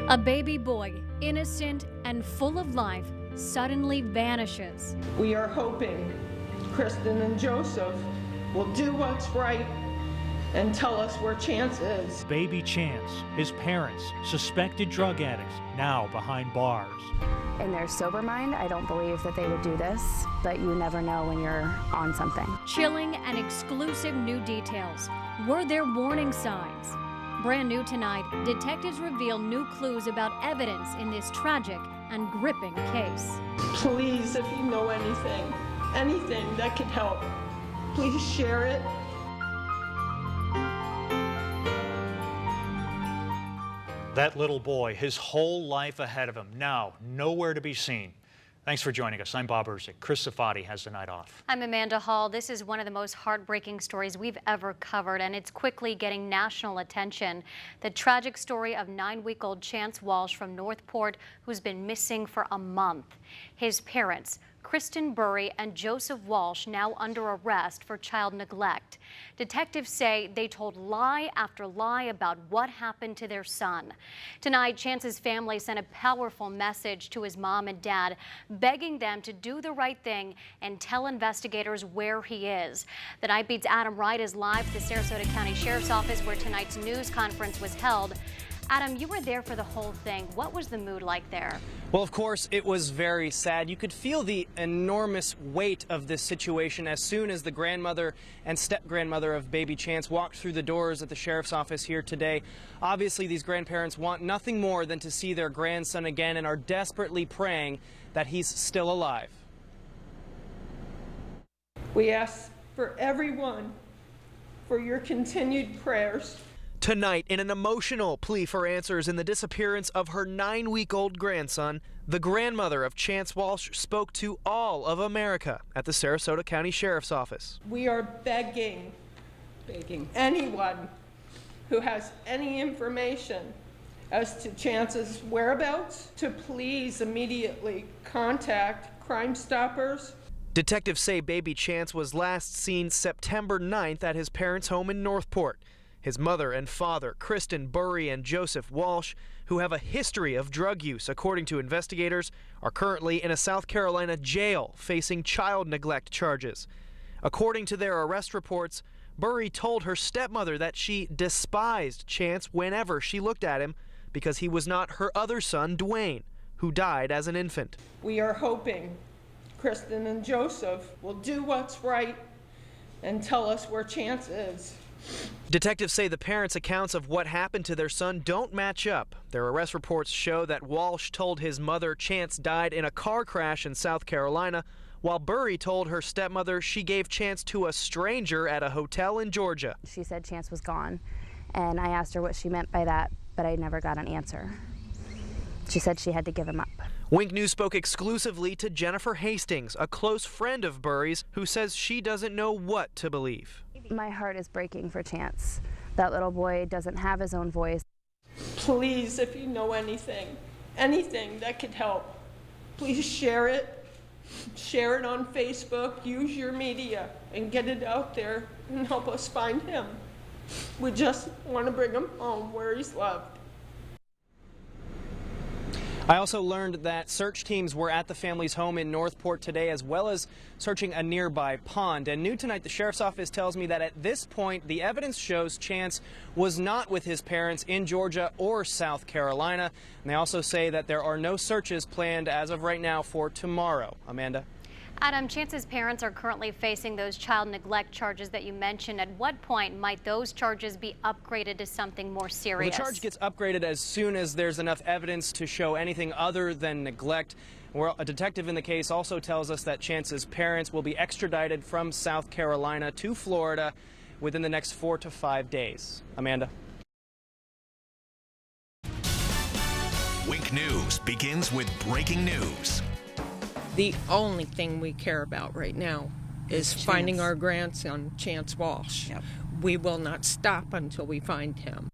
A baby boy, innocent and full of life, suddenly vanishes. We are hoping Kristen and Joseph will do what's right and tell us where Chance is. Baby Chance, his parents, suspected drug addicts, now behind bars. In their sober mind, I don't believe that they would do this, but you never know when you're on something. Chilling and exclusive new details. Were there warning signs? Brand new tonight, detectives reveal new clues about evidence in this tragic and gripping case. Please, if you know anything that could help, please share it. That little boy, his whole life ahead of him, now nowhere to be seen. Thanks for joining us. I'm Bob Erzik. Chris Safati has the night off. I'm Amanda Hall. This is one of the most heartbreaking stories we've ever covered, and it's quickly getting national attention. The tragic story of 9-week-old Chance Walsh from Northport, who's been missing for a month. His parents, Kristen Burry and Joseph Walsh, now under arrest for child neglect. Detectives say they told lie after lie about what happened to their son. Tonight, Chance's family sent a powerful message to his mom and dad, begging them to do the right thing and tell investigators where he is. The Night Beat's Adam Wright is live at the Sarasota County Sheriff's Office, where tonight's news conference was held. Adam, you were there for the whole thing. What was the mood like there? Well, of course, it was very sad. You could feel the enormous weight of this situation as soon as the grandmother and step-grandmother of Baby Chance walked through the doors at the sheriff's office here today. Obviously, these grandparents want nothing more than to see their grandson again and are desperately praying that he's still alive. We ask for everyone for your continued prayers. Tonight, in an emotional plea for answers in the disappearance of her 9-week-old grandson, the grandmother of Chance Walsh spoke to all of America at the Sarasota County Sheriff's Office. We are begging anyone who has any information as to Chance's whereabouts to please immediately contact Crime Stoppers. Detectives say Baby Chance was last seen September 9th at his parents' home in Northport. His mother and father, Kristen Burry and Joseph Walsh, who have a history of drug use, according to investigators, are currently in a South Carolina jail facing child neglect charges. According to their arrest reports, Burry told her stepmother that she despised Chance whenever she looked at him because he was not her other son, Dwayne, who died as an infant. We are hoping Kristen and Joseph will do what's right and tell us where Chance is. Detectives say the parents' accounts of what happened to their son don't match up. Their arrest reports show that Walsh told his mother Chance died in a car crash in South Carolina, while Burry told her stepmother she gave Chance to a stranger at a hotel in Georgia. She said Chance was gone, and I asked her what she meant by that, but I never got an answer. She said she had to give him up. Wink News spoke exclusively to Jennifer Hastings, a close friend of Burry's, who says she doesn't know what to believe. My heart is breaking for Chance. That little boy doesn't have his own voice. Please, if you know anything that could help, please share it. Share it on Facebook, use your media, and get it out there and help us find him. We just want to bring him home where he's loved. I also learned that search teams were at the family's home in Northport today, as well as searching a nearby pond. And new tonight, the sheriff's office tells me that at this point, the evidence shows Chance was not with his parents in Georgia or South Carolina. And they also say that there are no searches planned as of right now for tomorrow. Amanda? Adam, Chance's parents are currently facing those child neglect charges that you mentioned. At what point might those charges be upgraded to something more serious? Well, the charge gets upgraded as soon as there's enough evidence to show anything other than neglect. A detective in the case also tells us that Chance's parents will be extradited from South Carolina to Florida within the next 4 to 5 days. Amanda? Wink News begins with breaking news. The only thing we care about right now is finding our grandson, Chance Walsh. Yep. We will not stop until we find him.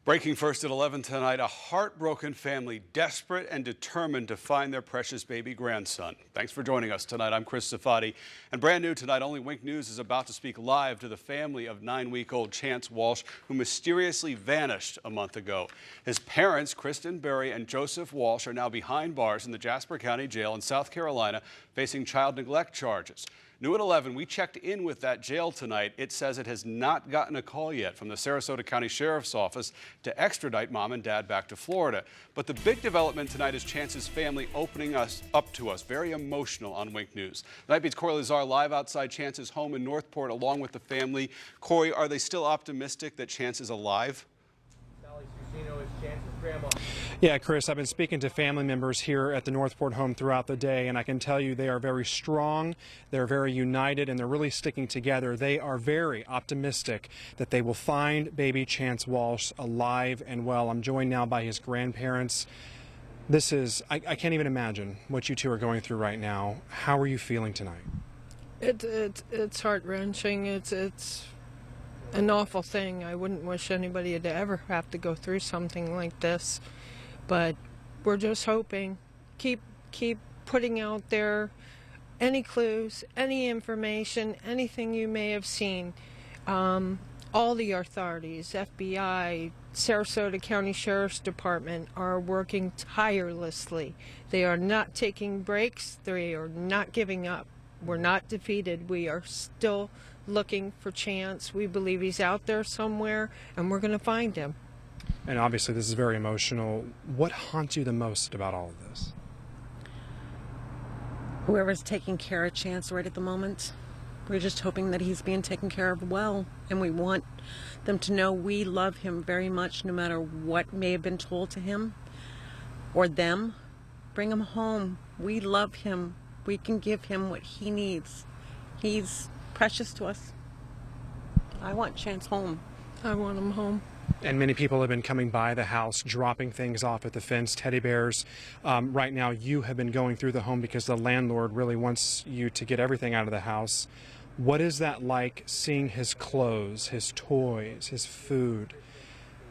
Breaking first at 11 tonight, a heartbroken family desperate and determined to find their precious baby grandson. Thanks for joining us tonight. I'm Chris Safati. And brand new tonight, Only Wink News is about to speak live to the family of 9-week-old Chance Walsh, who mysteriously vanished a month ago. His parents, Kristen Berry and Joseph Walsh, are now behind bars in the Jasper County Jail in South Carolina, facing child neglect charges. New at 11, we checked in with that jail tonight. It says it has not gotten a call yet from the Sarasota County Sheriff's Office to extradite mom and dad back to Florida. But the big development tonight is Chance's family opening us up to us. Very emotional on Wink News. Night Beat's Corey Lazar live outside Chance's home in Northport along with the family. Corey, are they still optimistic that Chance is alive? Yeah, Chris, I've been speaking to family members here at the Northport home throughout the day, and I can tell you they are very strong, they're very united, and they're really sticking together. They are very optimistic that they will find baby Chance Walsh alive and well. I'm joined now by his grandparents. This is, I can't even imagine what you two are going through right now. How are you feeling tonight? It's heart-wrenching. It's an awful thing. I wouldn't wish anybody to ever have to go through something like this, but we're just hoping. Keep putting out there any clues, any information, anything you may have seen. All the authorities, FBI, Sarasota County Sheriff's Department are working tirelessly. They are not taking breaks. They are not giving up. We're not defeated. We are still looking for Chance. We believe he's out there somewhere, and we're going to find him. And obviously this is very emotional. What haunts you the most about all of this? Whoever's taking care of Chance right at the moment. We're just hoping that he's being taken care of well, and we want them to know we love him very much, no matter what may have been told to him or them. Bring him home. We love him. We can give him what he needs. He's precious to us. I want Chance home. I want him home. And many people have been coming by the house, dropping things off at the fence, teddy bears. Right now you have been going through the home because the landlord really wants you to get everything out of the house. What is that like, seeing his clothes, his toys, his food?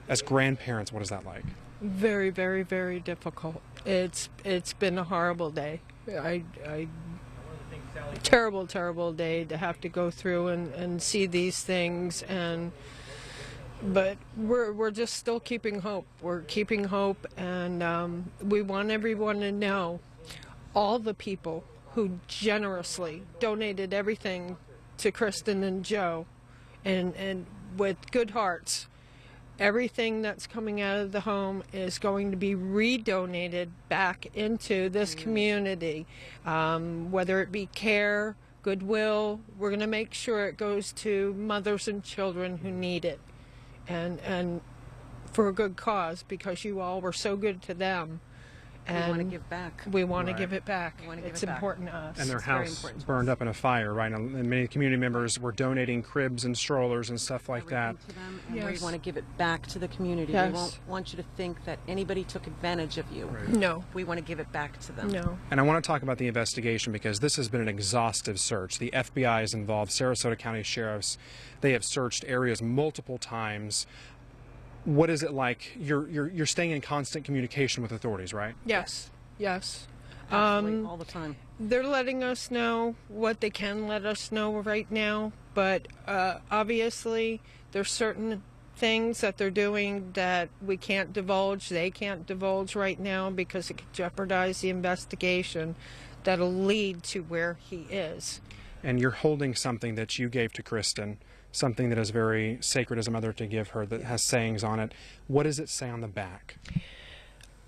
As grandparents, what is that like? Very, very, very difficult. It's been a horrible day. Terrible day to have to go through and see these things, but we're just still keeping hope. We're keeping hope, and we want everyone to know, all the people who generously donated everything to Kristen and Joe, and with good hearts. Everything that's coming out of the home is going to be redonated back into this community, whether it be care, goodwill. We're going to make sure it goes to mothers and children who need it, and for a good cause, because you all were so good to them. And we want to give back. We want to give it back. It's important to us. And their house burned up in a fire, right? And many community members were donating cribs and strollers and stuff like that. To them, and we want to give it back to the community. Yes. We won't want you to think that anybody took advantage of you. Right. No. We want to give it back to them. No. And I want to talk about the investigation because this has been an exhaustive search. The FBI is involved, Sarasota County Sheriffs. They have searched areas multiple times. What is it like? You're staying in constant communication with authorities, right? Yes. Absolutely, all the time. They're letting us know what they can let us know right now, but obviously there's certain things that they're doing that we can't divulge, they can't divulge right now, because it could jeopardize the investigation that'll lead to where he is. And you're holding something that you gave to Kristen, something that is very sacred as a mother to give her, that has sayings on it. What does it say on the back?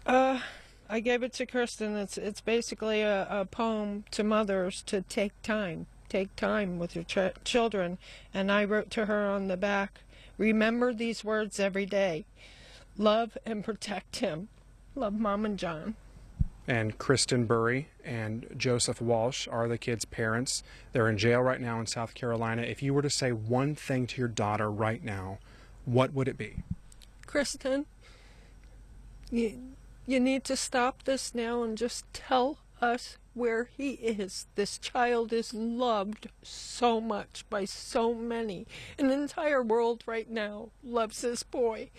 I gave it to Kristen. It's basically a poem to mothers to take time with your children. And I wrote to her on the back, remember these words every day. Love and protect him. Love, Mom and John. And Kristen Berry and Joseph Walsh are the kids' parents. They're in jail right now in South Carolina. If you were to say one thing to your daughter right now, what would it be? Kristen, you need to stop this now and just tell us where he is. This child is loved so much by so many. An entire world right now loves this boy.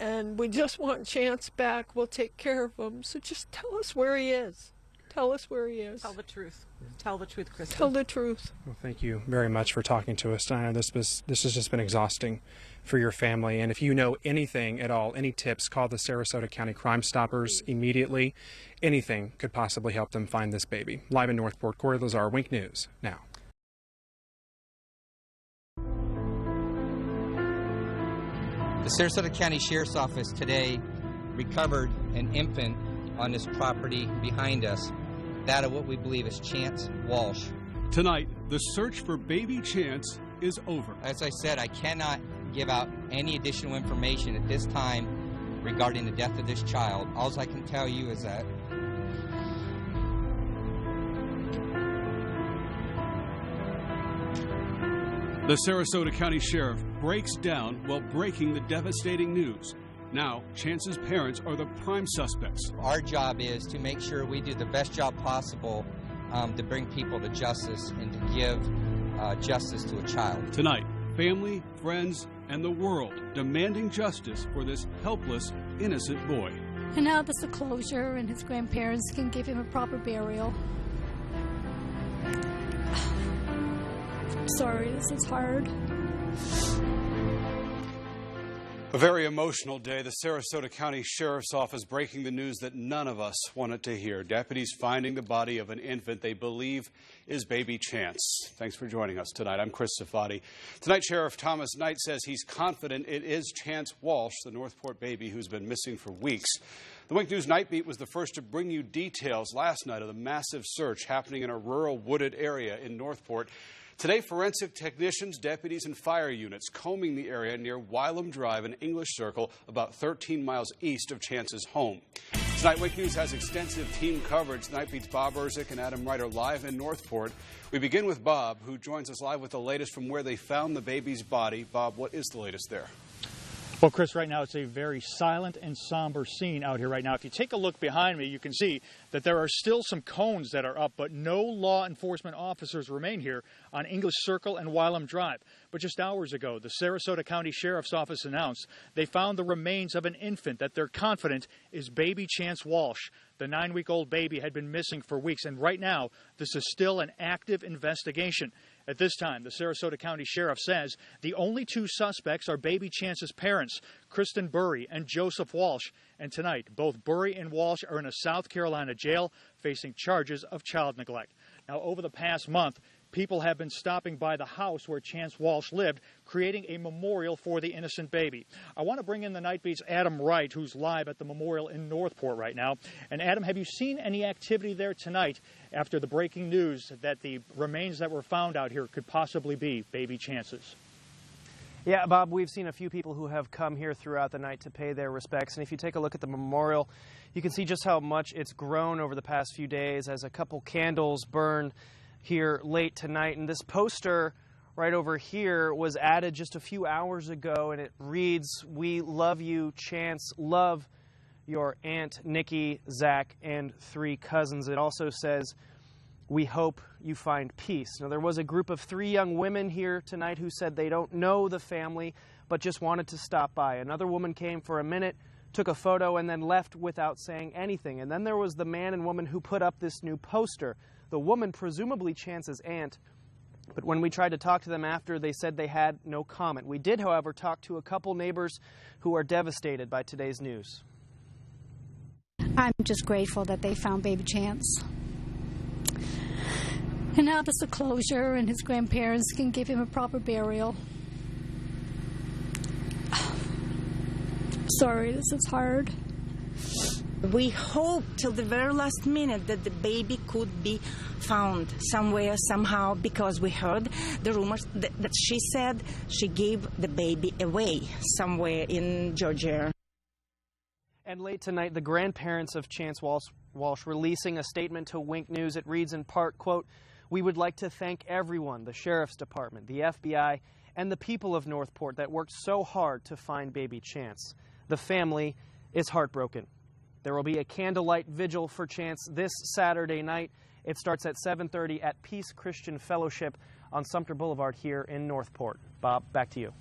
And we just want Chance back. We'll take care of him. So just tell us where he is. Tell us where he is. Tell the truth. Tell the truth, Kristen. Tell the truth. Well, thank you very much for talking to us. I know this has just been exhausting for your family. And if you know anything at all, any tips, call the Sarasota County Crime Stoppers immediately. Anything could possibly help them find this baby. Live in Northport, Corey Lazar, Wink News, now. The Sarasota County Sheriff's Office today recovered an infant on this property behind us, that of what we believe is Chance Walsh. Tonight, the search for baby Chance is over. As I said, I cannot give out any additional information at this time regarding the death of this child. All I can tell you is that the Sarasota County Sheriff breaks down while breaking the devastating news. Now, Chance's parents are the prime suspects. our job is to make sure we do the best job possible to bring people to justice and to give justice to a child. Tonight, family, friends, and the world demanding justice for this helpless, innocent boy. And now there's a closure and his grandparents can give him a proper burial. Sorry, this is hard. A very emotional day. The Sarasota County Sheriff's Office breaking the news that none of us wanted to hear. Deputies finding the body of an infant they believe is baby Chance. Thanks for joining us tonight. I'm Chris Safati. Tonight, Sheriff Thomas Knight says he's confident it is Chance Walsh, the Northport baby who's been missing for weeks. The Wink News Night Beat was the first to bring you details last night of the massive search happening in a rural wooded area in Northport. Today, forensic technicians, deputies, and fire units combing the area near Wylam Drive and English Circle, about 13 miles east of Chance's home. Tonight, Wink News has extensive team coverage. Night Beat's Bob Erzik and Adam Wright are live in Northport. We begin with Bob, who joins us live with the latest from where they found the baby's body. Bob, what is the latest there? Well, Chris, right now it's a very silent and somber scene out here right now. If you take a look behind me, you can see that there are still some cones that are up, but no law enforcement officers remain here on English Circle and Wylam Drive. But just hours ago, the Sarasota County Sheriff's Office announced they found the remains of an infant that they're confident is baby Chance Walsh. The 9-week-old baby had been missing for weeks, and right now this is still an active investigation. At this time, the Sarasota County Sheriff says the only two suspects are baby Chance's parents, Kristen Burry and Joseph Walsh. And tonight, both Burry and Walsh are in a South Carolina jail facing charges of child neglect. Now, over the past month, people have been stopping by the house where Chance Walsh lived, creating a memorial for the innocent baby. I want to bring in the Night Beat's Adam Wright, who's live at the memorial in Northport right now. And Adam, have you seen any activity there tonight after the breaking news that the remains that were found out here could possibly be baby Chance's? Yeah, Bob, we've seen a few people who have come here throughout the night to pay their respects. And if you take a look at the memorial, you can see just how much it's grown over the past few days as a couple candles burn here late tonight. And this poster right over here was added just a few hours ago, and it reads, "We love you, Chance. Love your Aunt Nikki, Zach, and 3 cousins." It also says, "We hope you find peace." Now, there was a group of 3 young women here tonight who said they don't know the family, but just wanted to stop by. Another woman came for a minute, took a photo, and then left without saying anything. And then there was the man and woman who put up this new poster. The woman, presumably Chance's aunt, but when we tried to talk to them after, they said they had no comment. We did, however, talk to a couple neighbors who are devastated by today's news. I'm just grateful that they found baby Chance. And now there's a closure and his grandparents can give him a proper burial. Sorry, this is hard. We hope till the very last minute that the baby could be found somewhere, somehow, because we heard the rumors that she said she gave the baby away somewhere in Georgia. And late tonight, the grandparents of Chance Walsh releasing a statement to Wink News. It reads in part, quote, "We would like to thank everyone, the Sheriff's Department, the FBI, and the people of Northport that worked so hard to find baby Chance. The family is heartbroken." There will be a candlelight vigil for Chance this Saturday night. It starts at 7:30 at Peace Christian Fellowship on Sumter Boulevard here in Northport. Bob, back to you.